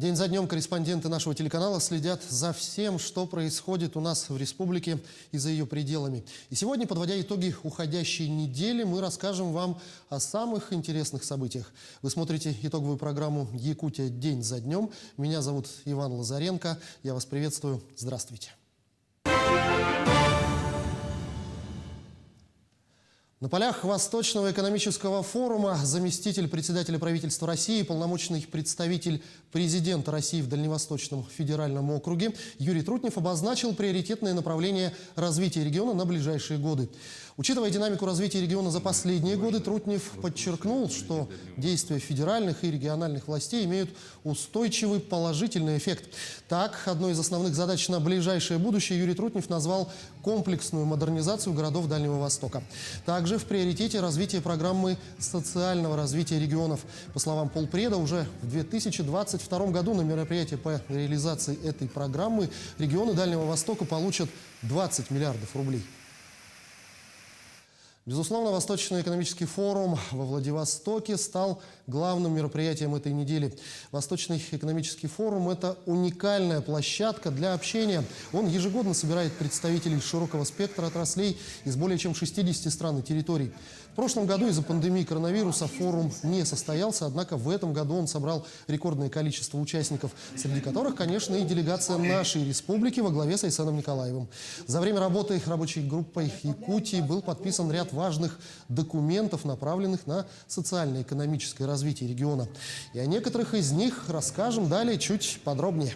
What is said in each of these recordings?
День за днем корреспонденты нашего телеканала следят за всем, что происходит у нас в республике и за ее пределами. И сегодня, подводя итоги уходящей недели, мы расскажем вам о самых интересных событиях. Вы смотрите итоговую программу «Якутия. День за днем». Меня зовут Иван Лазаренко. Я вас приветствую. Здравствуйте. На полях Восточного экономического форума заместитель председателя правительства России, полномочный представитель президента России в Дальневосточном федеральном округе Юрий Трутнев обозначил приоритетные направления развития региона на ближайшие годы. Учитывая динамику развития региона за последние годы, Трутнев подчеркнул, что действия федеральных и региональных властей имеют устойчивый положительный эффект. Так, одной из основных задач на ближайшее будущее Юрий Трутнев назвал комплексную модернизацию городов Дальнего Востока. Также в приоритете развитие программы социального развития регионов. По словам полпреда, уже в 2022 году на мероприятии по реализации этой программы регионы Дальнего Востока получат 20 миллиардов рублей. Безусловно, Восточный экономический форум во Владивостоке стал главным мероприятием этой недели. Восточный экономический форум – это уникальная площадка для общения. Он ежегодно собирает представителей широкого спектра отраслей из более чем 60 стран и территорий. В прошлом году из-за пандемии коронавируса форум не состоялся, однако в этом году он собрал рекордное количество участников, среди которых, конечно, и делегация нашей республики во главе с Айсеном Николаевым. За время работы рабочей группой Якутии был подписан ряд важных документов, направленных на социально-экономическое развитие региона. И о некоторых из них расскажем далее чуть подробнее.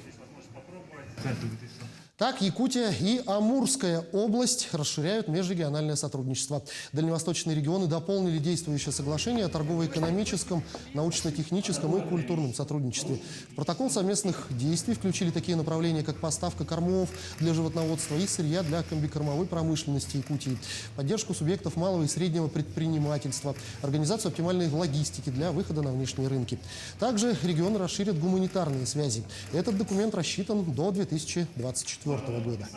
Так, Якутия и Амурская область расширяют межрегиональное сотрудничество. Дальневосточные регионы дополнили действующее соглашение о торгово-экономическом, научно-техническом и культурном сотрудничестве. В протокол совместных действий включили такие направления, как поставка кормов для животноводства и сырья для комбикормовой промышленности Якутии, поддержку субъектов малого и среднего предпринимательства, организацию оптимальной логистики для выхода на внешние рынки. Также регионы расширят гуманитарные связи. Этот документ рассчитан до 2024 года.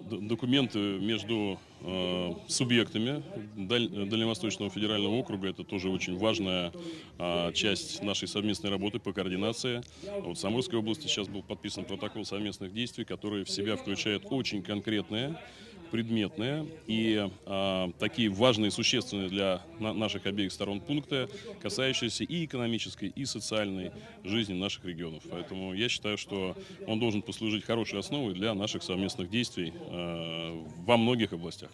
Документы между субъектами Дальневосточного федерального округа – это тоже очень важная часть нашей совместной работы по координации. В Самарской области сейчас был подписан протокол совместных действий, который в себя включает очень конкретные, предметные и такие важные, существенные для наших обеих сторон пункты, касающиеся и экономической, и социальной жизни наших регионов. Поэтому я считаю, что он должен послужить хорошей основой для наших совместных действий во многих областях.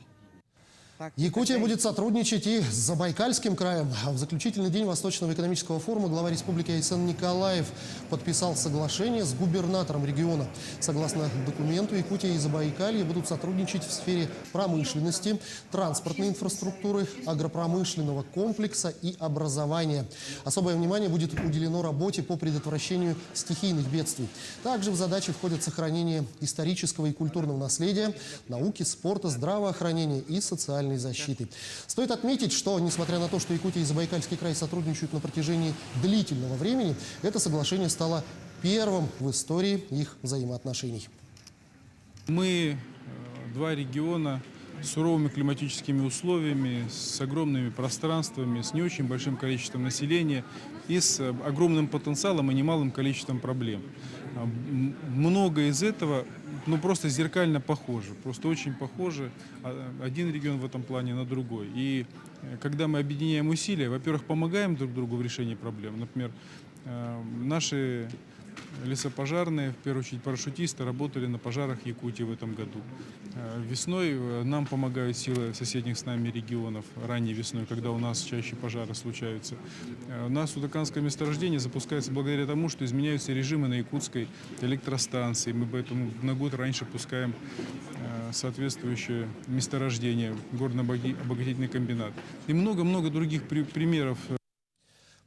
Якутия будет сотрудничать и с Забайкальским краем. В заключительный день Восточного экономического форума глава республики Айсен Николаев подписал соглашение с губернатором региона. Согласно документу, Якутия и Забайкалье будут сотрудничать в сфере промышленности, транспортной инфраструктуры, агропромышленного комплекса и образования. Особое внимание будет уделено работе по предотвращению стихийных бедствий. Также в задачи входят сохранение исторического и культурного наследия, науки, спорта, здравоохранения и социальной защиты. Стоит отметить, что, несмотря на то, что Якутия и Забайкальский край сотрудничают на протяжении длительного времени, это соглашение стало первым в истории их взаимоотношений. Мы два региона с суровыми климатическими условиями, с огромными пространствами, с не очень большим количеством населения и с огромным потенциалом и немалым количеством проблем. Много из этого просто зеркально похожи, просто очень похожи один регион в этом плане на другой. И когда мы объединяем усилия, во-первых, помогаем друг другу в решении проблем. Например, наши лесопожарные, в первую очередь парашютисты, работали на пожарах Якутии в этом году. Весной нам помогают силы соседних с нами регионов, ранней весной, когда у нас чаще пожары случаются. У нас Удаканское месторождение запускается благодаря тому, что изменяются режимы на якутской электростанции. Мы поэтому на год раньше пускаем соответствующее месторождение, горно-обогатительный комбинат. И много-много других примеров.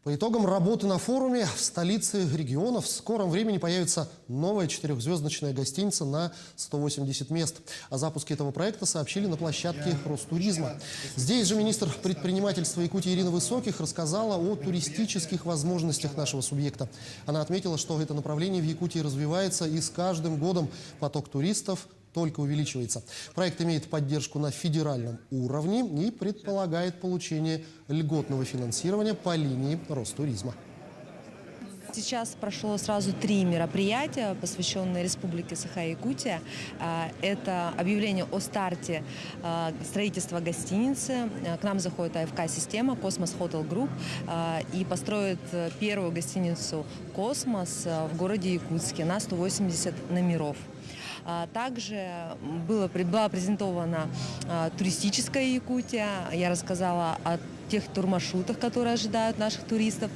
По итогам работы на форуме в столице региона в скором времени появится новая 4-звездочная гостиница на 180 мест. О запуске этого проекта сообщили на площадке Ростуризма. Здесь же министр предпринимательства Якутии Ирина Высоких рассказала о туристических возможностях нашего субъекта. Она отметила, что это направление в Якутии развивается, и с каждым годом поток туристов только увеличивается. Проект имеет поддержку на федеральном уровне и предполагает получение льготного финансирования по линии Ростуризма. Сейчас прошло сразу 3 мероприятия, посвященные Республике Саха-Якутия. Это объявление о старте строительства гостиницы. К нам заходит АФК-система «Космос Хотел Групп» и построит первую гостиницу «Космос» в городе Якутске на 180 номеров. Также была презентована туристическая Якутия. Я рассказала о тех турмаршрутах, которые ожидают наших туристов,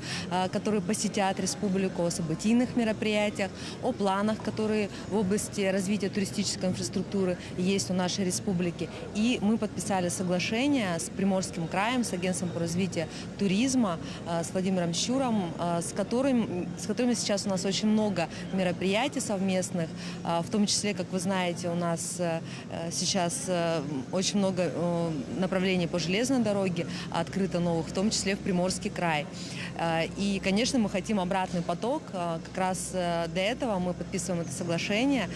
которые посетят республику, о событийных мероприятиях, о планах, которые в области развития туристической инфраструктуры есть у нашей республики. И мы подписали соглашение с Приморским краем, с агентством по развитию туризма, с Владимиром Щуром, с которыми сейчас у нас очень много мероприятий совместных, в том числе, как вы знаете, у нас сейчас очень много направлений по железной дороге открыто новых, в том числе в Приморский край. И, конечно, мы хотим обратный поток. Как раз для этого мы подписываем это соглашение,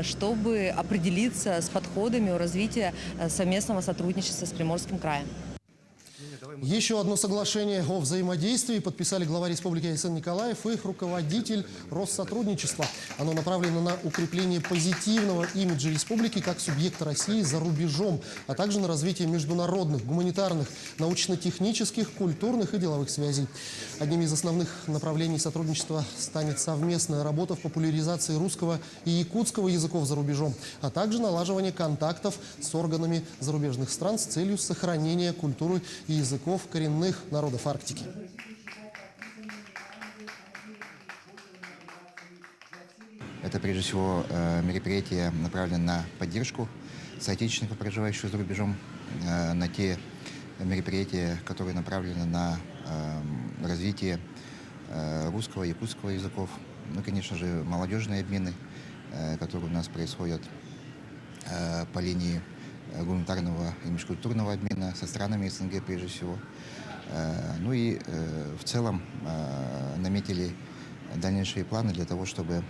чтобы определиться с подходами у развития совместного сотрудничества с Приморским краем. Еще одно соглашение о взаимодействии подписали глава республики Айсен Николаев и руководитель Россотрудничества. Оно направлено на укрепление позитивного имиджа республики как субъекта России за рубежом, а также на развитие международных, гуманитарных, научно-технических, культурных и деловых связей. Одним из основных направлений сотрудничества станет совместная работа в популяризации русского и якутского языков за рубежом, а также налаживание контактов с органами зарубежных стран с целью сохранения культуры и языков коренных народов Арктики. Это прежде всего мероприятие направлено на поддержку соотечественников, проживающих за рубежом, на те мероприятия, которые направлены на развитие русского и якутского языков, ну, конечно же, молодежные обмены, которые у нас происходят по линии гуманитарного и межкультурного обмена со странами СНГ прежде всего. Ну и в целом наметили дальнейшие планы для того, чтобы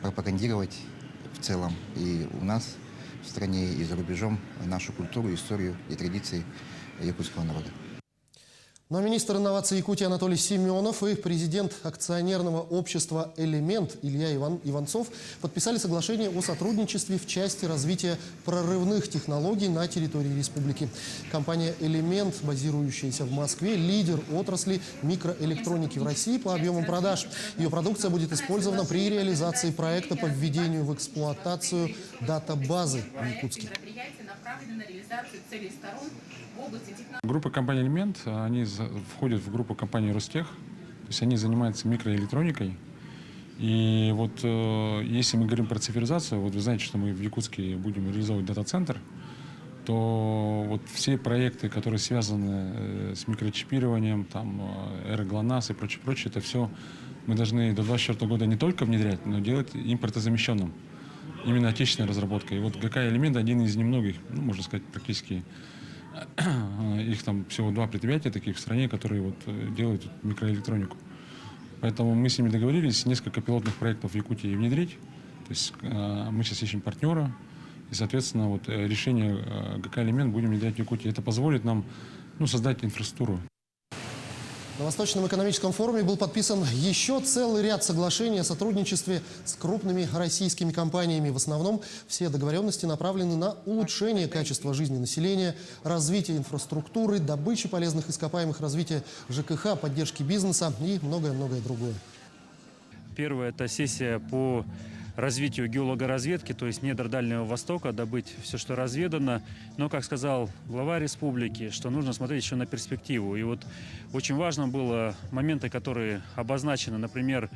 пропагандировать в целом и у нас в стране, и за рубежом нашу культуру, историю и традиции якутского народа. Но министр инноваций Якутии Анатолий Семенов и президент акционерного общества «Элемент» Илья Иванцов подписали соглашение о сотрудничестве в части развития прорывных технологий на территории республики. Компания «Элемент», базирующаяся в Москве, лидер отрасли микроэлектроники в России по объемам продаж. Ее продукция будет использована при реализации проекта по введению в эксплуатацию дата-базы в Якутске. Группа компаний «Элемент», они входят в группу компании «Ростех», то есть они занимаются микроэлектроникой. И вот если мы говорим про цифровизацию, вот вы знаете, что мы в Якутске будем реализовывать дата-центр, то вот все проекты, которые связаны с микрочипированием, там, ГЛОНАСС и прочее, это все мы должны до 2024 года не только внедрять, но делать импортозамещенным. Именно отечественная разработка. И вот ГК «Элемент» один из немногих, ну, можно сказать, практически их там всего 2 предприятия таких в стране, которые вот делают микроэлектронику. Поэтому мы с ними договорились несколько пилотных проектов в Якутии внедрить. То есть мы сейчас ищем партнера, и, соответственно, вот решение ГК «Элемент» будем внедрять в Якутии. Это позволит нам, ну, создать инфраструктуру. На Восточном экономическом форуме был подписан еще целый ряд соглашений о сотрудничестве с крупными российскими компаниями. В основном все договоренности направлены на улучшение качества жизни населения, развитие инфраструктуры, добычи полезных ископаемых, развитие ЖКХ, поддержки бизнеса и многое-многое другое. Первая – это сессия по развитию геологоразведки, то есть недр Дальнего Востока, добыть все, что разведано. Но, как сказал глава республики, что нужно смотреть еще на перспективу. И вот очень важно было моменты, которые обозначены, например,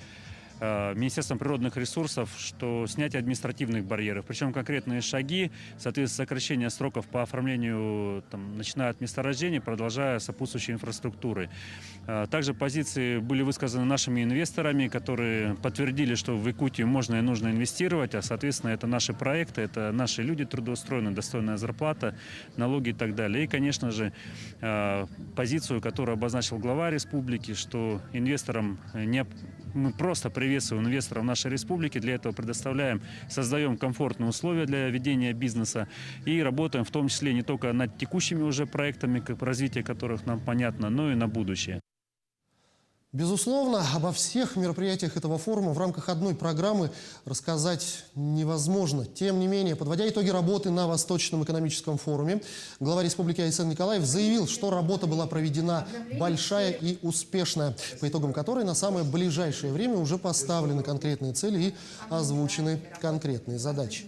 Министерством природных ресурсов, что снятие административных барьеров, причем конкретные шаги, соответственно, сокращение сроков по оформлению, там, начиная от месторождения, продолжая сопутствующей инфраструктуры. Также позиции были высказаны нашими инвесторами, которые подтвердили, что в Якутию можно и нужно инвестировать, а, соответственно, это наши проекты, это наши люди трудоустроены, достойная зарплата, налоги и так далее. И, конечно же, позицию, которую обозначил глава республики, что инвесторам Мы просто приветствуем инвесторов нашей республики. Для этого создаем комфортные условия для ведения бизнеса и работаем в том числе не только над текущими уже проектами, развитие которых нам понятно, но и на будущее. Безусловно, обо всех мероприятиях этого форума в рамках одной программы рассказать невозможно. Тем не менее, подводя итоги работы на Восточном экономическом форуме, глава республики Айсен Николаев заявил, что работа была проведена большая и успешная, по итогам которой на самое ближайшее время уже поставлены конкретные цели и озвучены конкретные задачи.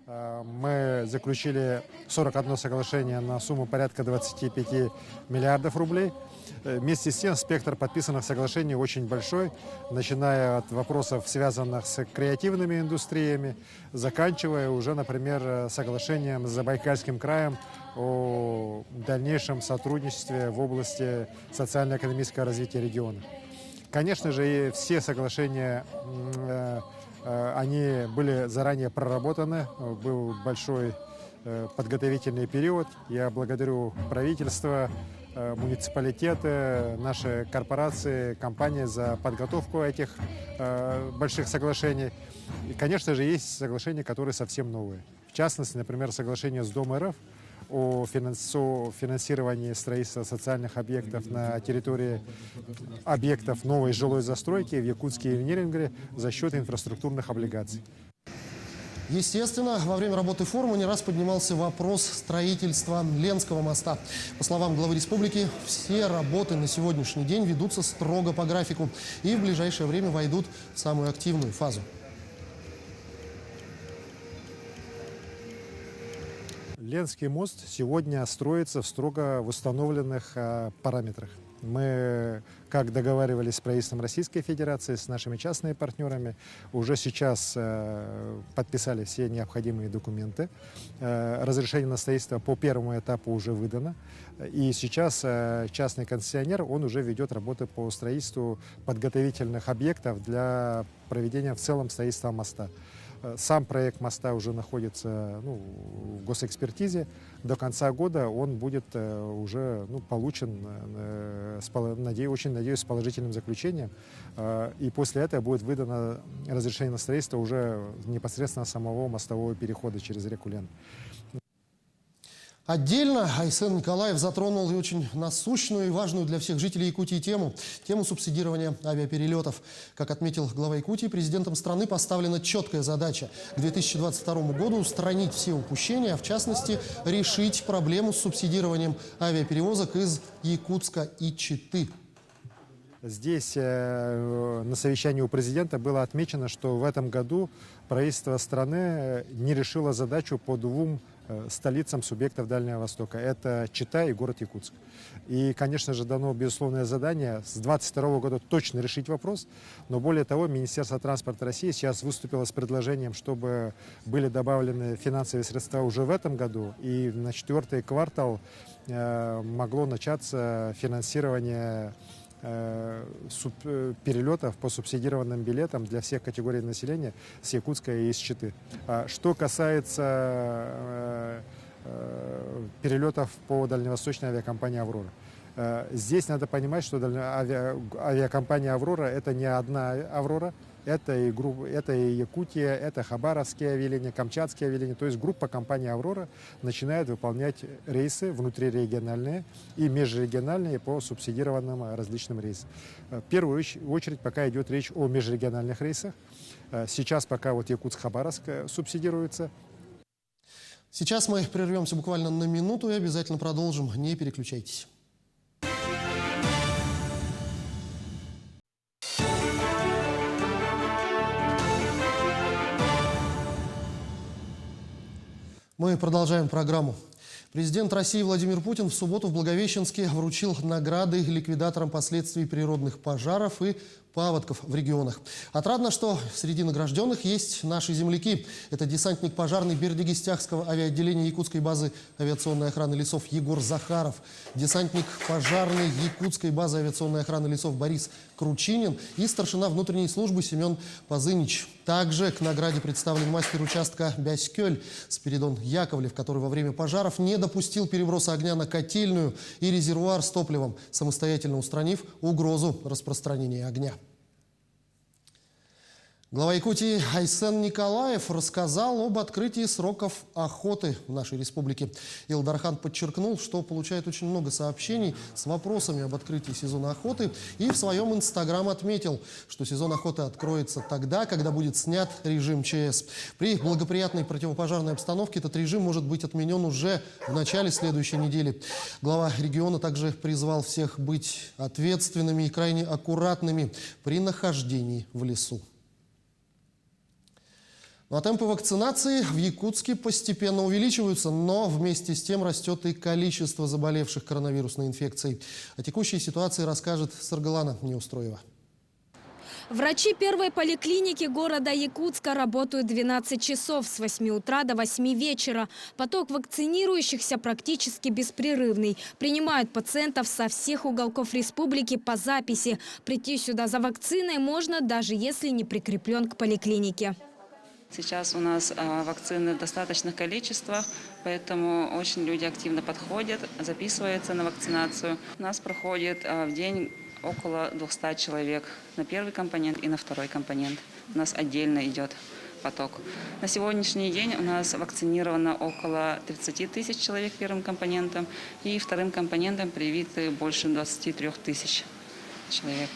Мы заключили 41 соглашение на сумму порядка 25 миллиардов рублей. Вместе с тем спектр подписанных соглашений очень большой, начиная от вопросов, связанных с креативными индустриями, заканчивая уже, например, соглашением с Забайкальским краем о дальнейшем сотрудничестве в области социально-экономического развития региона. Конечно же, и все соглашения они были заранее проработаны, был большой подготовительный период. Я благодарю правительство, муниципалитеты, наши корпорации, компании за подготовку этих больших соглашений. И, конечно же, есть соглашения, которые совсем новые. В частности, например, соглашение с Дом РФ о финансировании строительства социальных объектов на территории объектов новой жилой застройки в Якутске и в Нерюнгри за счет инфраструктурных облигаций. Естественно, во время работы форума не раз поднимался вопрос строительства Ленского моста. По словам главы республики, все работы на сегодняшний день ведутся строго по графику и в ближайшее время войдут в самую активную фазу. Ленский мост сегодня строится в строго установленных параметрах. Мы, как договаривались с правительством Российской Федерации, с нашими частными партнерами, уже сейчас подписали все необходимые документы. Разрешение на строительство по первому этапу уже выдано. И сейчас частный концессионер, он уже ведет работы по строительству подготовительных объектов для проведения в целом строительства моста. Сам проект моста уже находится в госэкспертизе. До конца года он будет уже получен, очень надеюсь, с положительным заключением. И после этого будет выдано разрешение на строительство уже непосредственно самого мостового перехода через реку Лен. Отдельно Айсен Николаев затронул и очень насущную и важную для всех жителей Якутии тему субсидирования авиаперелетов. Как отметил глава Якутии, президентом страны поставлена четкая задача к 2022 году устранить все упущения, а в частности решить проблему с субсидированием авиаперевозок из Якутска и Читы. Здесь на совещании у президента было отмечено, что в этом году правительство страны не решило задачу по двум столицам субъектов Дальнего Востока. Это Чита и город Якутск. И, конечно же, дано безусловное задание с 2022 года точно решить вопрос. Но более того, Министерство транспорта России сейчас выступило с предложением, чтобы были добавлены финансовые средства уже в этом году. И на 4-й квартал могло начаться финансирование перелетов по субсидированным билетам для всех категорий населения с Якутска и из Читы. Что касается перелетов по дальневосточной авиакомпании «Аврора». Здесь надо понимать, что авиакомпания «Аврора» — это не одна «Аврора», это и Якутия, это Хабаровские авиалинии, Камчатские авиалинии. То есть группа компании «Аврора» начинает выполнять рейсы внутрирегиональные и межрегиональные по субсидированным различным рейсам. В первую очередь пока идет речь о межрегиональных рейсах. Сейчас пока Якутск-Хабаровск субсидируется. Сейчас мы прервемся буквально на минуту и обязательно продолжим. Не переключайтесь. Мы продолжаем программу. Президент России Владимир Путин в субботу в Благовещенске вручил награды ликвидаторам последствий природных пожаров и паводков в регионах. Отрадно, что среди награжденных есть наши земляки. Это десантник пожарный Бердигистяхского авиаотделения Якутской базы авиационной охраны лесов Егор Захаров, десантник пожарный Якутской базы авиационной охраны лесов Борис Кручинин и старшина внутренней службы Семен Пазынич. Также к награде представлен мастер участка Бяськёль Спиридон Яковлев, который во время пожаров не допустил переброса огня на котельную и резервуар с топливом, самостоятельно устранив угрозу распространения огня. Глава Якутии Айсен Николаев рассказал об открытии сроков охоты в нашей республике. Илдархан подчеркнул, что получает очень много сообщений с вопросами об открытии сезона охоты и в своем инстаграм отметил, что сезон охоты откроется тогда, когда будет снят режим ЧС. При благоприятной противопожарной обстановке этот режим может быть отменен уже в начале следующей недели. Глава региона также призвал всех быть ответственными и крайне аккуратными при нахождении в лесу. Ну а темпы вакцинации в Якутске постепенно увеличиваются, но вместе с тем растет и количество заболевших коронавирусной инфекцией. О текущей ситуации расскажет Саргалана Неустроева. Врачи первой поликлиники города Якутска работают 12 часов с 8 утра до 8 вечера. Поток вакцинирующихся практически беспрерывный. Принимают пациентов со всех уголков республики по записи. Прийти сюда за вакциной можно, даже если не прикреплен к поликлинике. Сейчас у нас вакцины в достаточных количествах, поэтому очень люди активно подходят, записываются на вакцинацию. У нас проходит в день около 200 человек на первый компонент и на второй компонент. У нас отдельно идет поток. На сегодняшний день у нас вакцинировано около 30 тысяч человек первым компонентом и вторым компонентом привиты больше 23 тысяч человек.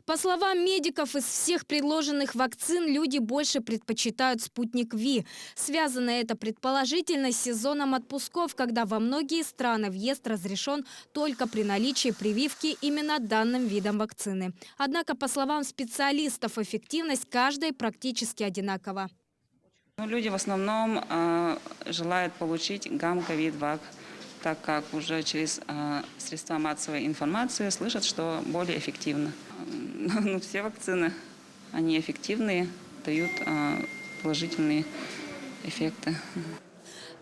По словам медиков, из всех предложенных вакцин люди больше предпочитают «Спутник Ви». Связано это предположительно с сезоном отпусков, когда во многие страны въезд разрешен только при наличии прививки именно данным видом вакцины. Однако, по словам специалистов, эффективность каждой практически одинакова. Люди в основном желают получить гамма-ковид-вак, так как уже через средства массовой информации слышат, что более эффективно. Но все вакцины, они эффективные, дают положительные эффекты.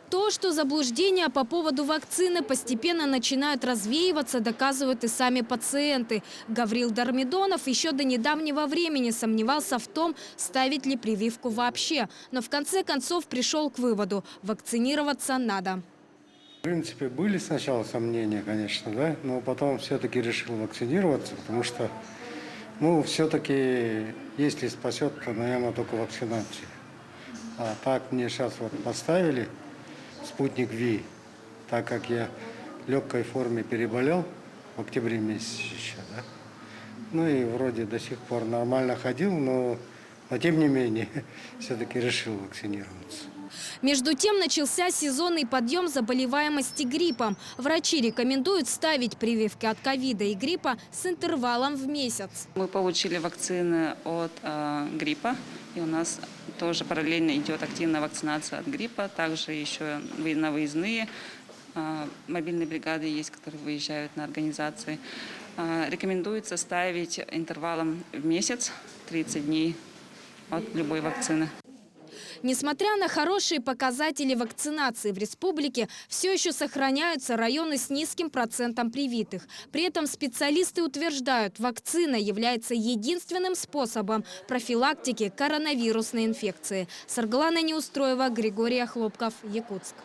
То, что заблуждения по поводу вакцины постепенно начинают развеиваться, доказывают и сами пациенты. Гаврил Дармидонов еще до недавнего времени сомневался в том, ставить ли прививку вообще. Но в конце концов пришел к выводу – вакцинироваться надо. В принципе, были сначала сомнения, конечно, да, но потом все-таки решил вакцинироваться, потому что, все-таки, если спасет, то, наверное, только вакцинация. А так мне сейчас вот поставили «Спутник Ви», так как я в легкой форме переболел в октябре месяце еще, да. Ну и вроде до сих пор нормально ходил, но тем не менее, все-таки решил вакцинироваться. Между тем начался сезонный подъем заболеваемости гриппом. Врачи рекомендуют ставить прививки от ковида и гриппа с интервалом в месяц. Мы получили вакцины от гриппа, и у нас тоже параллельно идет активная вакцинация от гриппа. Также еще на выездные мобильные бригады есть, которые выезжают на организации. Рекомендуется ставить интервалом в месяц, 30 дней от любой вакцины. Несмотря на хорошие показатели вакцинации в республике, все еще сохраняются районы с низким процентом привитых. При этом специалисты утверждают, вакцина является единственным способом профилактики коронавирусной инфекции. Саргалана Неустроева, Григорий Хлопков, Якутск.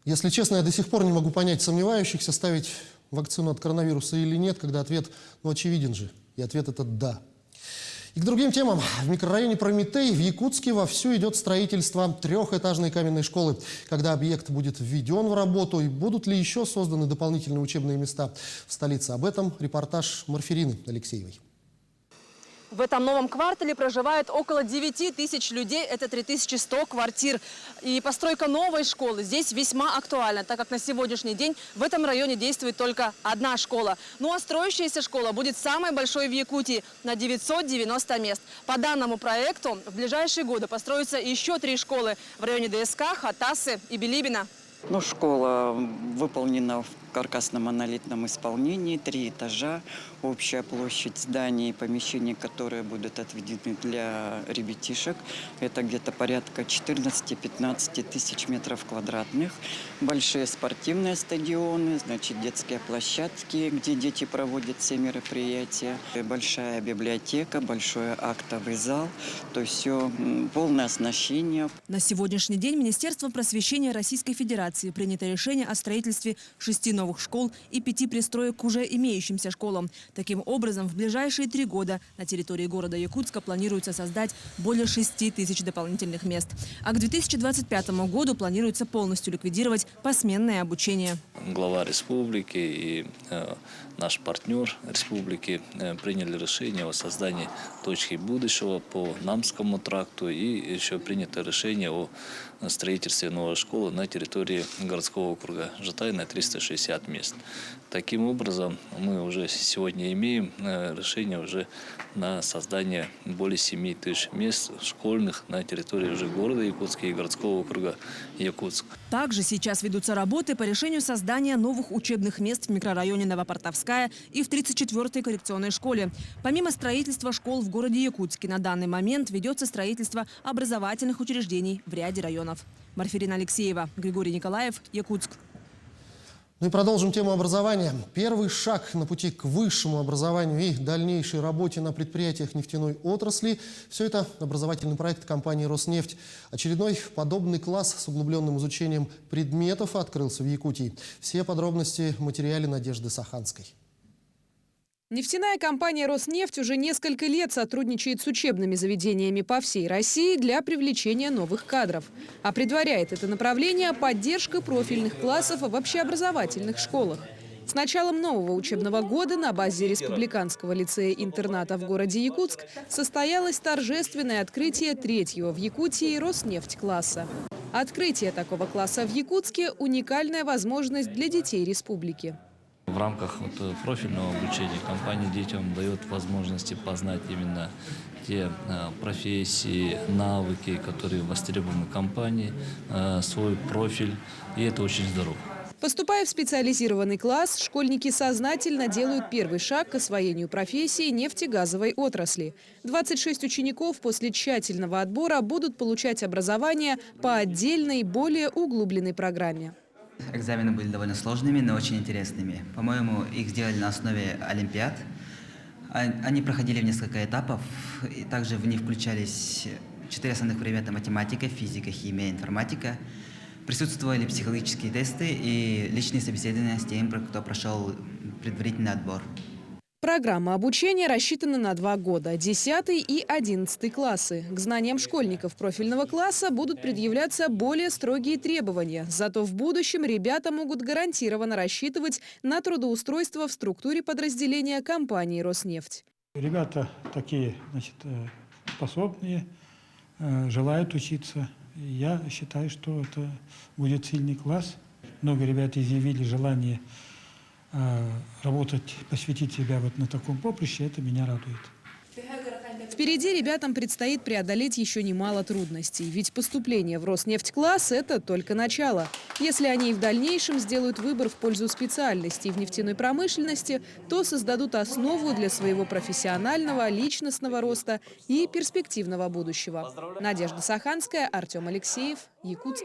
Если честно, я до сих пор не могу понять сомневающихся, ставить вакцину от коронавируса или нет, когда ответ очевиден же. И ответ это «да». И к другим темам. В микрорайоне Прометей в Якутске вовсю идет строительство трехэтажной каменной школы. Когда объект будет введен в работу и будут ли еще созданы дополнительные учебные места в столице? Об этом репортаж Марферины Алексеевой. В этом новом квартале проживает около 9 тысяч людей, это 3100 квартир. И постройка новой школы здесь весьма актуальна, так как на сегодняшний день в этом районе действует только одна школа. Ну а строящаяся школа будет самой большой в Якутии на 990 мест. По данному проекту в ближайшие годы построятся еще 3 школы в районе ДСК, Хатасы и Билибина. Школа выполнена каркасно-монолитном исполнении, 3 этажа, общая площадь зданий и помещений, которые будут отведены для ребятишек. Это где-то порядка 14-15 тысяч метров квадратных. Большие спортивные стадионы, значит, детские площадки, где дети проводят все мероприятия. Большая библиотека, большой актовый зал. То есть все полное оснащение. На сегодняшний день Министерством просвещения Российской Федерации принято решение о строительстве 6 новых школ и 5 пристроек к уже имеющимся школам. Таким образом, в ближайшие 3 года на территории города Якутска планируется создать более 6 тысяч дополнительных мест. А к 2025 году планируется полностью ликвидировать посменное обучение. Глава республики и наш партнер республики приняли решение о создании точки будущего по Намскому тракту, и еще принято решение о строительстве новой школы на территории городского округа Житай на 360 мест. Таким образом, мы уже сегодня имеем решение уже на создание более 7 тысяч мест школьных на территории уже города Якутска и городского округа Якутск. Также сейчас ведутся работы по решению создания новых учебных мест в микрорайоне Новопортовская и в 34-й коррекционной школе. Помимо строительства школ в городе Якутске, на данный момент ведется строительство образовательных учреждений в ряде районов. Марфирина Алексеева, Григорий Николаев, Якутск. Ну и продолжим тему образования. Первый шаг на пути к высшему образованию и дальнейшей работе на предприятиях нефтяной отрасли – все это образовательный проект компании «Роснефть». Очередной подобный класс с углубленным изучением предметов открылся в Якутии. Все подробности в материале Надежды Саханской. Нефтяная компания «Роснефть» уже несколько лет сотрудничает с учебными заведениями по всей России для привлечения новых кадров. А предваряет это направление поддержка профильных классов в общеобразовательных школах. С началом нового учебного года на базе Республиканского лицея-интерната в городе Якутск состоялось торжественное открытие 3-го в Якутии «Роснефть-класса». Открытие такого класса в Якутске – уникальная возможность для детей республики. В рамках профильного обучения компания детям дает возможности познать именно те профессии, навыки, которые востребованы компанией, свой профиль, и это очень здорово. Поступая в специализированный класс, школьники сознательно делают первый шаг к освоению профессии нефтегазовой отрасли. 26 учеников после тщательного отбора будут получать образование по отдельной, более углубленной программе. Экзамены были довольно сложными, но очень интересными. По-моему, их сделали на основе олимпиад. Они проходили в несколько этапов, и также в них включались 4 основных предмета: математика, физика, химия, информатика. Присутствовали психологические тесты и личные собеседования с тем, кто прошел предварительный отбор. Программа обучения рассчитана на 2 года – 10 и 11 классы. К знаниям школьников профильного класса будут предъявляться более строгие требования. Зато в будущем ребята могут гарантированно рассчитывать на трудоустройство в структуре подразделения компании «Роснефть». Ребята такие, значит, способные, желают учиться. Я считаю, что это будет сильный класс. Много ребят изъявили желание работать, посвятить себя вот на таком поприще, это меня радует. Впереди ребятам предстоит преодолеть еще немало трудностей. Ведь поступление в Роснефть-класс – это только начало. Если они и в дальнейшем сделают выбор в пользу специальностей в нефтяной промышленности, то создадут основу для своего профессионального, личностного роста и перспективного будущего. Надежда Саханская, Артем Алексеев, Якутск.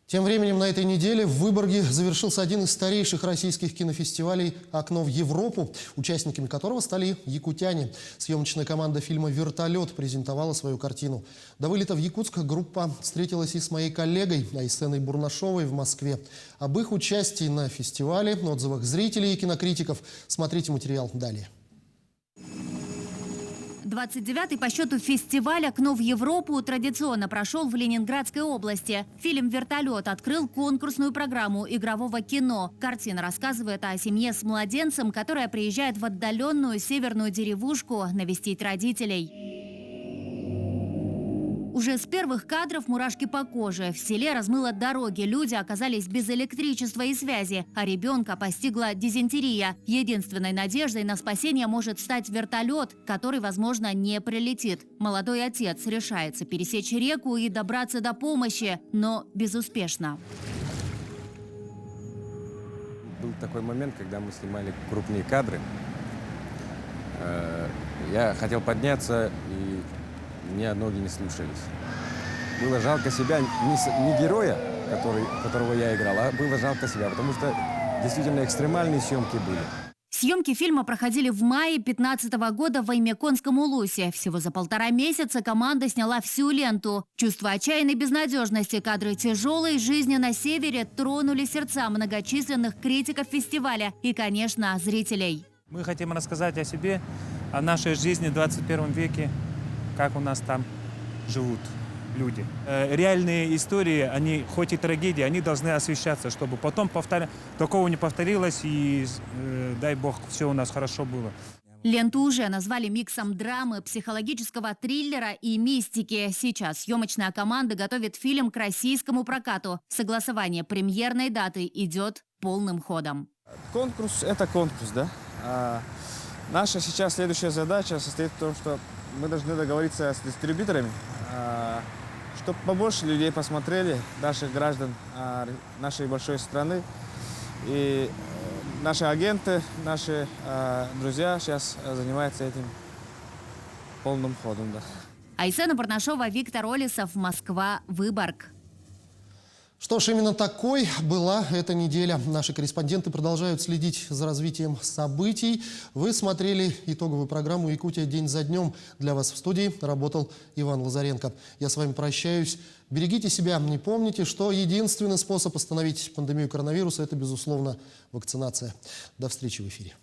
Тем временем на этой неделе в Выборге завершился один из старейших российских кинофестивалей «Окно в Европу», участниками которого стали якутяне. Съемочная команда фильма «Вертолет» презентовала свою картину. До вылета в Якутск группа встретилась и с моей коллегой Айсеной Бурнашовой в Москве. Об их участии на фестивале, отзывах зрителей и кинокритиков смотрите материал далее. 29-й по счету фестиваль «Окно в Европу» традиционно прошел в Ленинградской области. Фильм «Вертолет» открыл конкурсную программу игрового кино. Картина рассказывает о семье с младенцем, которая приезжает в отдаленную северную деревушку навестить родителей. Уже с первых кадров мурашки по коже. В селе размыло дороги, люди оказались без электричества и связи, а ребенка постигла дизентерия. Единственной надеждой на спасение может стать вертолет, который, возможно, не прилетит. Молодой отец решается пересечь реку и добраться до помощи, но безуспешно. Был такой момент, когда мы снимали крупные кадры. Я хотел подняться, и у меня ноги не слушались. Было жалко себя, не героя, которого я играл, а было жалко себя, потому что действительно экстремальные съемки были. Съемки фильма проходили в мае 2015 года в Аймеконском улусе. Всего за 1,5 месяца команда сняла всю ленту. Чувство отчаянной безнадежности, кадры тяжелой жизни на севере тронули сердца многочисленных критиков фестиваля и, конечно, зрителей. Мы хотим рассказать о себе, о нашей жизни в 21 веке, как у нас там живут люди. Реальные истории, они, хоть и трагедии, они должны освещаться, чтобы потом такого не повторилось, и дай бог, все у нас хорошо было. Ленту уже назвали миксом драмы, психологического триллера и мистики. Сейчас съемочная команда готовит фильм к российскому прокату. Согласование премьерной даты идет полным ходом. Конкурс – это конкурс, да? Наша сейчас следующая задача состоит в том, что мы должны договориться с дистрибьюторами, чтобы побольше людей посмотрели, наших граждан нашей большой страны. И наши агенты, наши друзья сейчас занимаются этим полным ходом. Да. Айсена Барнашова, Виктор Олесов, Москва, Выборг. Что ж, именно такой была эта неделя. Наши корреспонденты продолжают следить за развитием событий. Вы смотрели итоговую программу «Якутия. День за днем». Для вас в студии работал Иван Лазаренко. Я с вами прощаюсь. Берегите себя. Не помните, что единственный способ остановить пандемию коронавируса – это, безусловно, вакцинация. До встречи в эфире.